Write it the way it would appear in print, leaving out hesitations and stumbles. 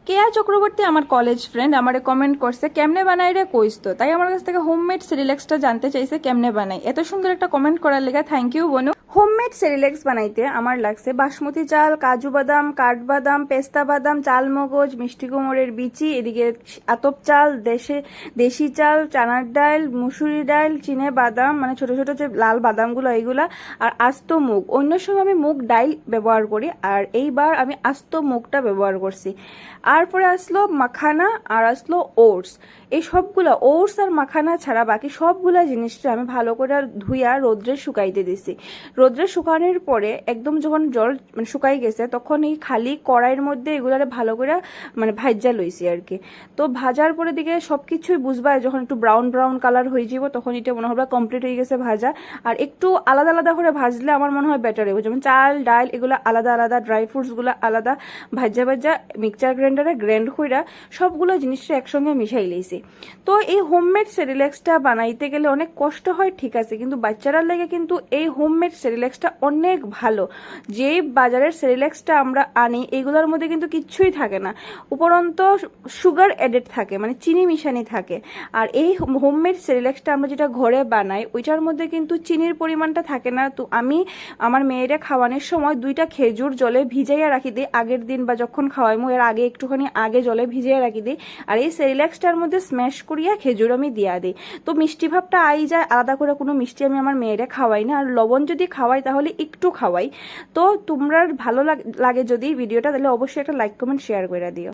কেয়া চক্রবর্তী আমার college friend আমারে comment করছে কেমনে বানাই রে কইস তো, তাই আমার কাছ থেকে হোমমেড সেরিল্যাক্সটা জানতে চাইছে কেমনে বানাই। এত সুন্দর একটা কমেন্ট করার লেগে থ্যাংক ইউ বনু। হোমমেড সেরিল্যাক্স বানাইতে আমার লাগছে বাসমতি চাল, কাজু বাদাম, কাঠবাদাম, পেস্তা বাদাম, চাল মগজ, মিষ্টি কুমড়ের বিচি, এদিকে আতপ চাল, দেশি চাল, চানার ডাল, মুসুরি ডাল, চিনে বাদাম মানে ছোট ছোট যে লাল বাদামগুলো এইগুলা, আর আস্ত মুগ। অন্য সময় আমি মুগ ডাল ব্যবহার করি, আর এইবার আমি আস্ত মুগটা ব্যবহার করছি। আর পরে আসলো মাখানা আর আসলো ওটস। এই সবগুলা ওটস আর মাখানা ছাড়া বাকি সবগুলা জিনিসটা আমি ভালো করে ধুইয়া রোদ্রে শুকাইতে দিছি। রোদ্রে শুকানোর পরে একদম যখন জল মানে শুকাই গেছে তখন এই খালি কড়াইয়ের মধ্যে এগুলারে ভালো করে মানে ভাজা লইছি আর কি। তো ভাজার পরে দিকে সবকিছুই বুঝবা যখন একটু ব্রাউন ব্রাউন কালার হয়ে যাব তখন এটা মনে হবে কমপ্লিট হয়ে গেছে ভাজা। আর একটু আলাদা আলাদা করে ভাজলে আমার মনে হয় বেটার হবে, যেমন চাল ডাল এগুলো আলাদা আলাদা, ড্রাই ফ্রুটস গুলো আলাদা ভাজা ভাজা মিক্সচার গ্রাইন্ডারে গ্রাইন্ড কইরা সবগুলো জিনিসটা একসঙ্গে মিশাই লইছি। তো এই হোমমেড সেরিল্যাক্সটা বানাইতে গেলে অনেক কষ্ট হয় ঠিক আছে, কিন্তু বাচ্চারা লাগে কিন্তু এই হোমমেড সেরিল্যাক্সটা অনেক ভালো। যে বাজারের সেরিল্যাক্সটা আমরা আনি এগুলোর মধ্যে কিন্তু কিচ্ছুই থাকে না, উপরন্ত সুগার এডেড থাকে মানে চিনি মিশানি থাকে। আর এই হোমমেড সেরিল্যাক্সটা আমরা যেটা ঘরে বানাই ওইটার মধ্যে কিন্তু চিনির পরিমাণটা থাকে না। তো আমি আমার মেয়েরা খাওয়ানোর সময় 2টা খেজুর জলে ভিজাইয়া রাখি দিই আগের দিন, বা যখন খাওয়াইমু এর আগে একটুখানি আগে জলে ভিজিয়ে রাখি দিই। আর এই সেরিল্যাক্সটার মধ্যে স্ম্যাশ করিয়া খেজুর আমি দিয়া দিই। তো মিষ্টি ভাবটা আই যায়, আলাদা করে কোনো মিষ্টি আমি আমার মেয়েরা খাওয়াই না। আর লবণ যদি খাওয়াই তাহলে একটু খাওয়াই। তো তোমরা ভালো লাগে যদি ভিডিওটা, তাহলে অবশ্যই একটা লাইক কমেন্ট শেয়ার করে দিও।